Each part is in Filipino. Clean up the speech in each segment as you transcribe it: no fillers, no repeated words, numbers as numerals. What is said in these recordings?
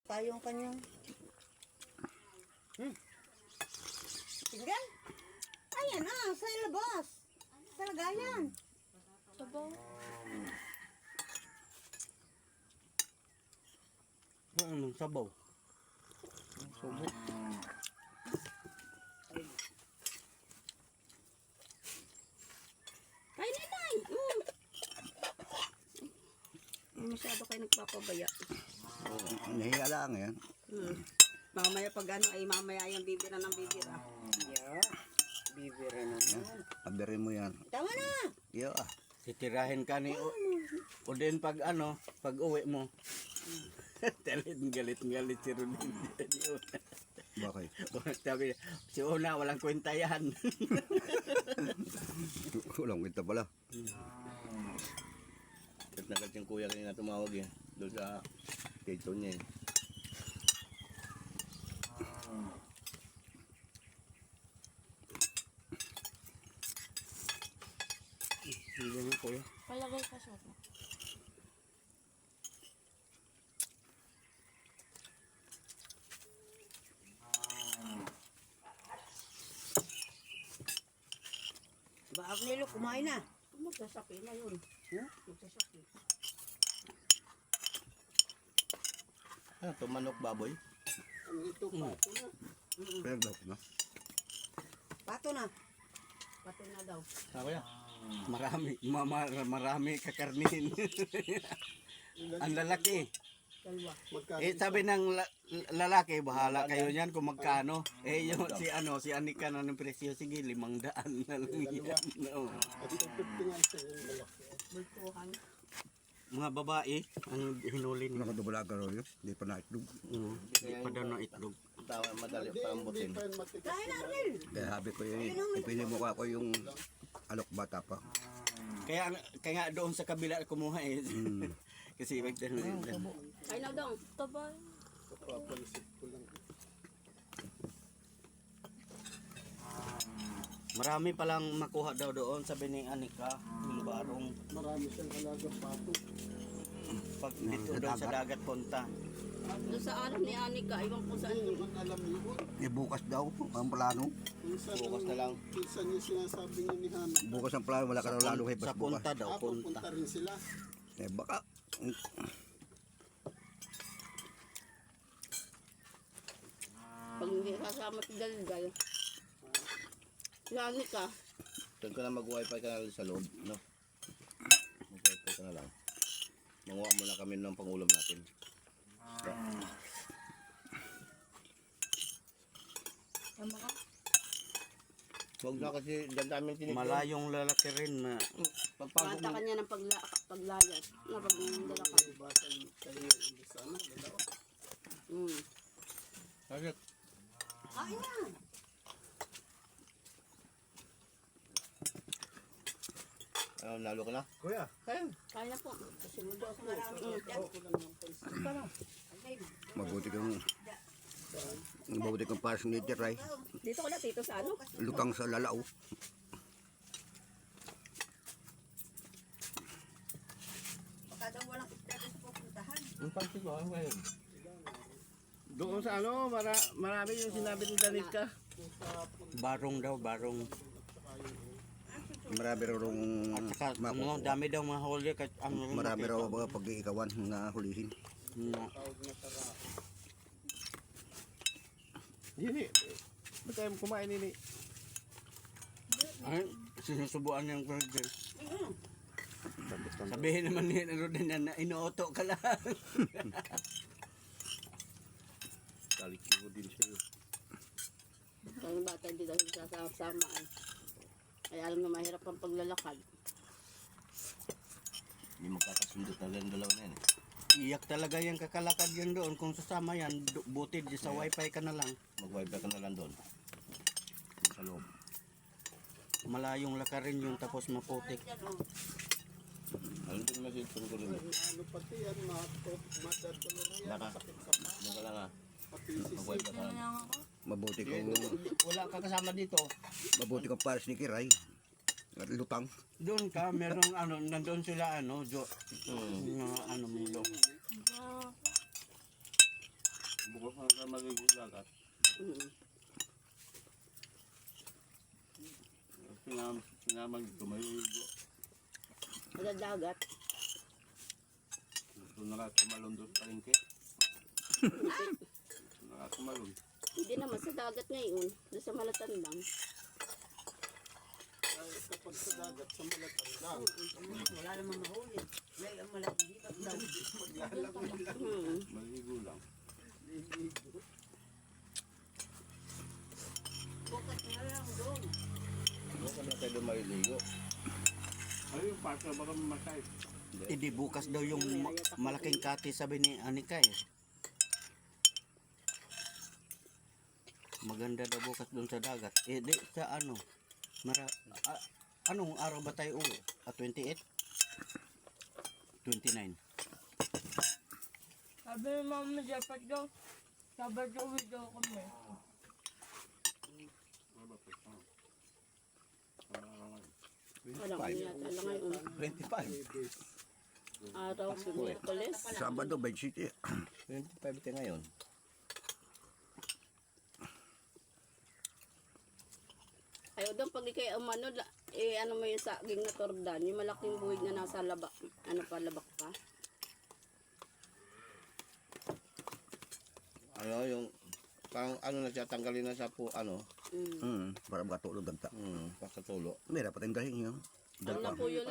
tayo ang kanyang. Tingnan. Ayan sa labas. Sa lagayan. Sabaw. Anong sabaw? Subo. Ay, nanay! Masyado kayo nagpapabaya. Nahiya lang yan. Mamaya pag ano ay mamaya yung bibira ng bibira. Yeah. Bibira naman. Abirin mo yan. Tama na. Iyo Titirahin ka ni o din pag pag uwi mo. Galit si Rodin. Bakit? Sabi, si Una walang kwenta yan. Walang kwenta pala. At nagat yung kuya kanina tumawag eh. Doon sa tito niya eh. Hindi mo kuya. Palagay ka siya. Diba, Agnelo, kumain na. Magsasaki na yun. Magsasaki. Tumanok baboy. Ito pa. Ito na. Pero daw na. Pato na. Pato na daw. Kuya. Marami kakarnihin. Ang lalaki. Dalawa. Sabi ng lalaki, bahala kayo niyan kung magkano. Yung si Anika na ng presyo, sige, 500 na lang yan. No. Bultuhan. Mga babae, ang hinuli nila. Nakadubalaga raw yun. Hindi pa naitlog. Hindi pa daw na itlog. Madali pa ang butin. Kain na, Arnel. Kaya sabi ko yun, ipinimukha ko yung alok bata pa. Kaya nga doon sa kabila kumuha eh. Kasi magdala nila. Ay na daw. Tabay. Marami palang makuha daw doon, sabi ni Anika, Lubarong. Marami siyang alagang pato. Pag dito doon sa dagat punta. Doon sa alam ni Anika, iwan ko saan yun. Ang alam yun. Bukas daw, ang plano. Minsan Bukas na lang. Minsan yung sinasabi niya ni Han. Bukas ang plano, wala ka raw lalo Sa bukas. punta daw, punta. Punta rin sila. Baka. Pag hindi kasama si Dalgal. Si Anika. Doon ka na mag-wifi ka na sa loob, no? Mag-wifi ka na lang. Manguha muna kami ng pangulam natin. Tama ka? Huwag na kasi dyan namin tinipid. Malayong lalaki rin na Kanta ka niya ng paglayat. Na pag nandalakal. Basan kayo yung sana. Dalawa. Bakit? Kain na. Nalo ka na? Kuya. Kaya na po. Kasunod ako. Mabuti kang paras ni Teray. Dito ko na tito sa ano? Lutang sa lalao. Baka daw walang istorya sa pupuntahan. Ang pansin ko, ngayon. Doon sa marami yung sinabi ni Danica. Barong daw, barong. Marami raw Saka, dami daw mga huli. marami raw pag-iikawan na hulihin. Yini. Ba't tayo kumain nini? Ay, sinusubuan niyang burger. Sabihin naman ni Rodin na inuoto ka lang. Talikyo din siya. Kaya bata hindi dahil sasama ay. Ay alam na mahirap ang paglalakad. Hindi magkakasundo talaga ang dalawa na yan. Iyak talaga yung kakalakad yan doon. Kung sasama yan, buti sa wifi ka na lang. Mag-wifi ka na lang doon. Sa loob. Malayong lakarin yung tapos maputik. Ano din natin ko rin? Ano pati yan, madadalo yan. Sakit sa pa. Ano ka lang ah. Pati Mag-wifi ka lang. Mabuti Wala ka kasama dito. kang paras ni Kiray. Lutang. Doon ka, merong nandun sila Jo. Ano mo doon. Bukas na ka maligo sa dagat. Sinamag dito, maligo. Sa dagat. Gusto na ka tumalon doon sa palengke. Gusto na ka tumalon. Hindi naman sa dagat ngayon. Doon sa Malatandang. Ay, kapag sa dagat, sa Malatandang. Wala namang mahuli. May malaki daw. Maglalamig lang. Maligo lang. Bukas na lang doon. Bukas na tayo maliligo. Ay, yung parka baka mamatay. Hindi bukas daw yung malaking kati sabi ni Anika eh. Maganda daw bukas doon sa dagat. Eh di sa ano? Anong araw ba tayo uwi? 28? 29. Sabi ni Mama dapat daw, Sabado uwi daw kami. Walang yata lang ngayon. 25. Araw sa Miyerkules. Sabado, Bay City. 25 tayo ngayon. Ayaw doon pag ikay umano, ano mo yung saging na tordan, yung malaking buwig na nasa labak, labak pa. Ano yung parang ano na siya tanggalin na sa Para makatulog ganta. pakatulo. Meron pa tayong dahin yun. Ano na po yun,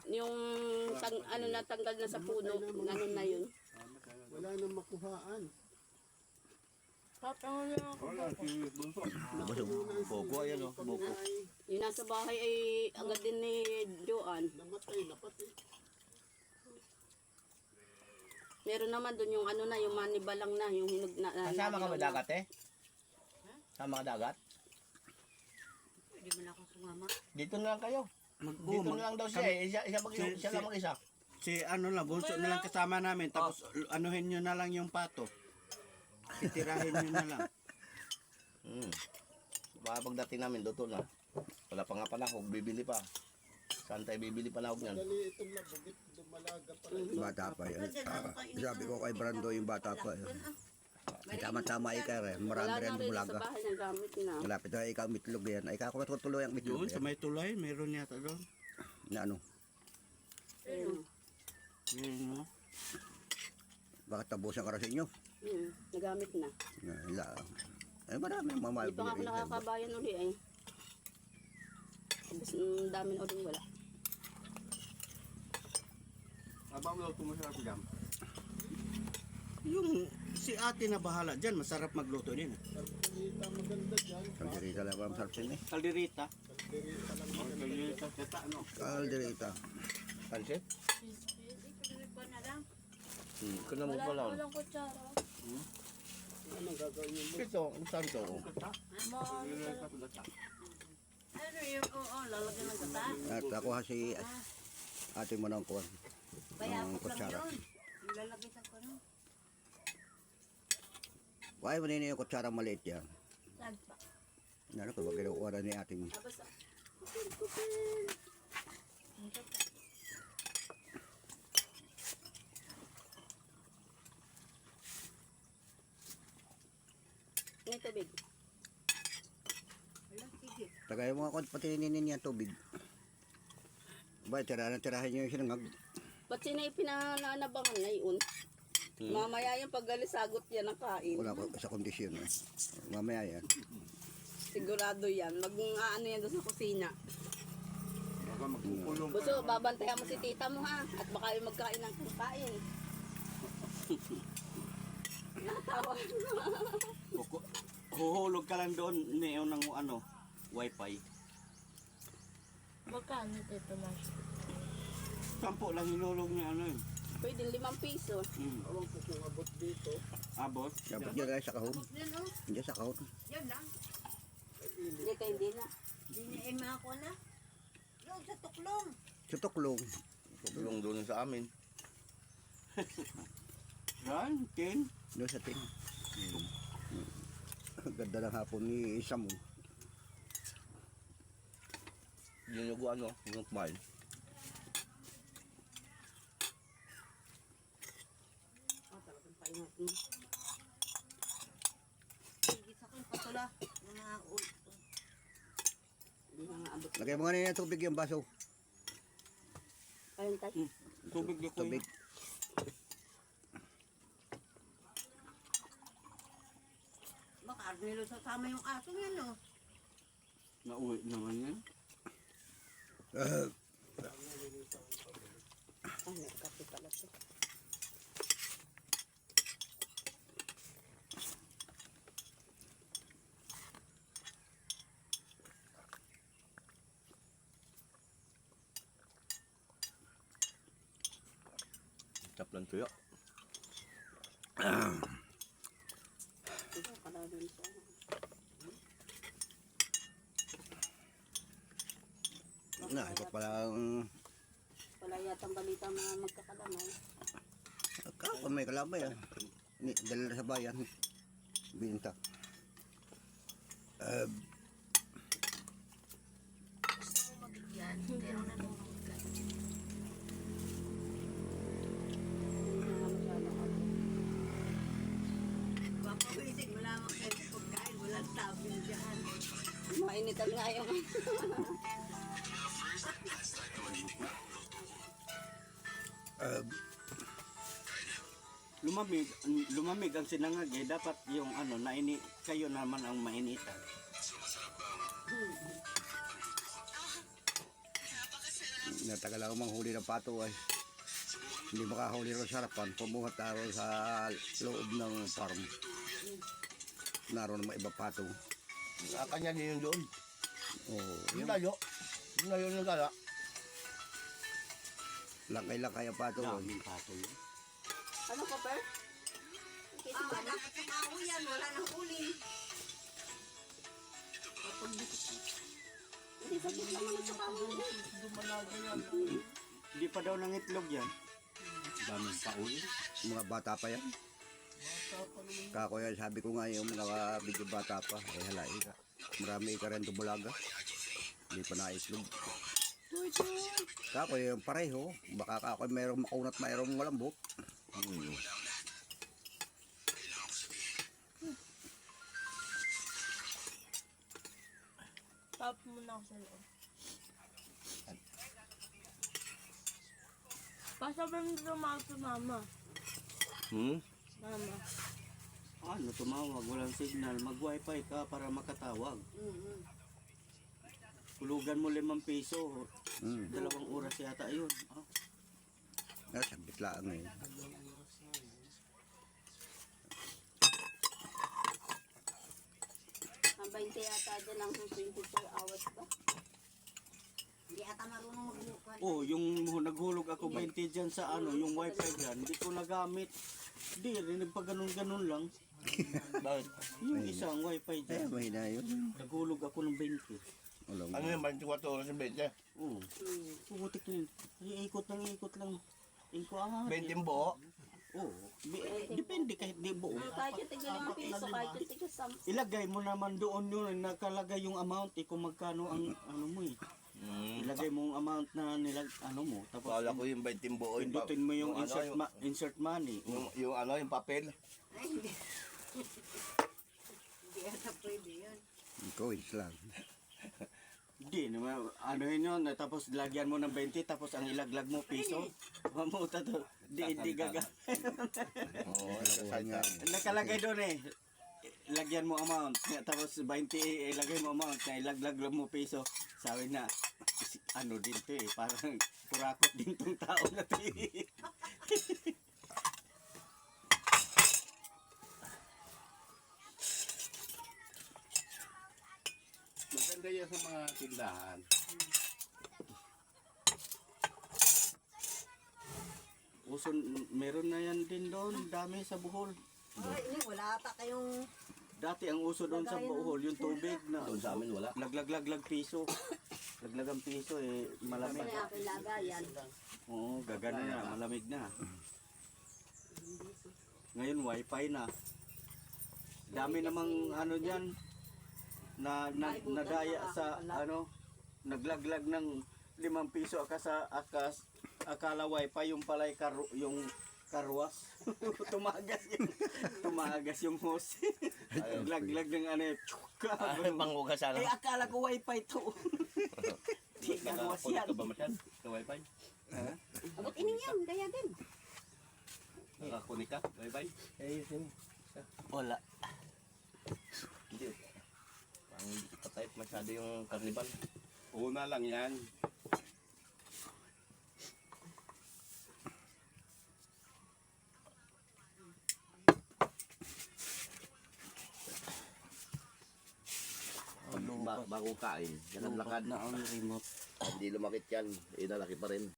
yung natanggal na sa puno, ano na yun. Wala nang makuhaan. Tatangon lang ako. Wala, si Bunso. Boko ayan o, boko. Yung nasa bahay ay agad din ni Joan. Namatay na pati. Meron naman doon yung yung manibalang na, yung hinog na. Kasama ka ba dagat eh? Sama ka dagat? Pwede mo na akong sumama. Dito na lang kayo. Dito na lang daw siya eh. Siya lang mag-isa. Si ano lang, bunso na lang kasama namin. Tapos anuhin nyo na lang yung pato. Titirahin nyo na lang. Baka pagdating namin, doon na. Wala pa nga panahog, bibili pa. Saan tayo bibili panahog niyan? Dali itong labugit, dumalaga pala. Bata pa yun. Sabi ko kay Brando yung bata pa yun. Tama-tama ikaw rin. Wala Marami rin na rin sa bulaga. bahay ng gamit na. Malapit na ikaw mitlog yan. Ay, kako matutuloy ang mitlog Doon, sa yan. may tulay, meron yata doon. Na ano, Ayun. Yun, no? bakit tabusan ka rin sa inyo? Nagamit na. Ay, marami ang mamahal. Hindi pa nga ako nakakabayan uli eh. Tapos dami na uling wala. Abang mo tumusarap jam. Yung si ate na bahala dyan, masarap magluto din. Kalderita maganda dyan. Kalderita lang ang sarap din eh. Kalderita. Kalderita lang maganda. Kalderita sa ano. Kalderita. Pansit? Kung mo Wala pala. na walang kutsara. Anong gagawin mo? Ito, ang saan to? Kalderita sa data. Ano yung, lalagyan ng gata? At ako ha si ate mo ng kuwan. Bayakot lang kutsara. yun. Lalagyan sa ano? Why mo nini yung kutsara maliit yan? Sagpa. Ano ko ba kinukuha ni ate mo? May tubig. Wala, sige. Tagay mo ako pati ninin yan tubig. Ba, tirahan nyo yung sinangag. Ba't sina ipinanabangan na yun? Mamaya yung pagalisagot yan ng kain. Wala ko sa kondisyon. Eh. Mamaya yan. Sigurado yan. Mag-ano yan doon sa kusina. Baka magkukulong Buso, babantayan mo si tita mo ha. At baka yung magkain ng kain. Natawa. Huhulog ka lang doon ng wifi. Magkano ito na? 10 lang hinulog niya Pwede 5 piso. Awang ko kung abot dito. Abot. Dapat dyan guys sa kahon. Yan, oh. Diyan sa kahon. Yan lang. Hindi ka hindi na. Hindi na makakuha na. Yung sa tuklong. Sa tuklong. Tulong doon sa amin. Yan, Ken. Doon sa ting. Ganda ng hapon ni Isam. Yun yung kumain. Oh, talagang paingat mo. Lagay mo nga na yung tubig yung baso. Ayun tayo. Tubig di ko Tubig. Baka nilo sasama yung aso yan, no? Nauwi naman yan. Ay, may kape pala to. Tap lang tuyo. Ito, kalaban siya. Na, ito palang Wala yatang balita mga magkakalamay. kung may kalamay ah. Dala sa bayan. Binta. Papawisin mo lamang kayo sa pagkain. Walang sabi dyan. Mainitan nga yung Lumamig ang sinangag eh. Dapat yung ano, kayo naman ang mainitan. Natagal ako manghuli ng pato ay. Hindi makahuli rin sa harapan. Pumuhat ako sa loob ng farm. Naroon ng mga iba pato. Kanya din yung doon. Oo. Yung layo. Yung layo ng gala. Lakay-lakay ang pato. Daming pato yun. ano ka, Per? Ah, dapat sa kao yan. Wala nang huli. Hindi, sakit naman sa kamo. Hindi pa daw ng itlog yan. Daming paulo. Mga bata pa yan. Kako yan, sabi ko nga yung mga bigyo bata pa. Ay halay ka. Marami ka rin dumulaga. Hindi pa naislog. Kako yung pareho. Baka kako mayroong makunat, mayroong walang buhok. Tap muna ako sa loob. Pasabi mo tumawag sa mama. Mama. Ano, tumawag, walang signal. Mag-wifi ka para makatawag. Hulugan mo 5 piso. 2 oras yata yun. Ah. Sabit lang eh. Ang 20 yata dyan ang 24 hours ba? Hindi ata marunong magbukan. Oh, yung naghulog ako 20 dyan sa ano, yung wifi dyan. Hindi ko nagamit. Hindi, rinig pa ganun-ganun lang. Bakit? Yung isang wifi Eh, dyan. mahina yun. Naghulog ako ng 20. Walang Ano yung 24 oras yung 20? Oo. Putik na yun. Ikot lang. Iko 20 buo? Oo. Depende kahit di buo. Kahit yung tigil 5 piso, kahit yung tigil 10. Ilagay mo naman doon yun, nakalagay yung amount kung magkano ang ano mo eh. Ilagay mo yung amount na ano mo. Tapos Kala ko yung 20 buo. pindutin mo yung ano, insert money. yung ano, yung papel. Ay, hindi. Hindi ata pwede yun. coins lang. Hindi naman, ano yun, tapos lagyan mo ng 20, tapos ang ilaglag mo piso. Mamuta to, di gaga. Oo, Kanya. Nakalagay doon eh. Lagyan mo amount, tapos 20, ilagay mo amount, na ilaglag mo piso. Sabi na, ano din to eh, parang kurakot din tong tao na to eh. maganda yan sa mga tindahan. Uso, meron na yan din doon, dami sa Bohol. Ay, ini, wala ata kayong... Dati ang uso doon sa Bohol, yung tubig na Doon sa amin wala. laglag piso. Laglag ang piso eh, malamig. May aking lagayan. Oo, gagano na, malamig na. Ngayon wifi na. Dami namang ano diyan nadaya sa ano, naglaglag ng 5 piso akala wifi yung palay yung karwas. tumagas yung hose. Naglaglag ng ano, Panghugas eh akala ko wifi to. Nakakunik ka ba masyad sa wifi? Abot ining yan, kaya din. Nakakunik ka wifi? Wala. Hindi. Pang hindi pa type masyado yung carnival. Una lang yan. Bago kain, yan ang lakad. Na ang remote. Hindi lumakit yan, inalaki pa rin.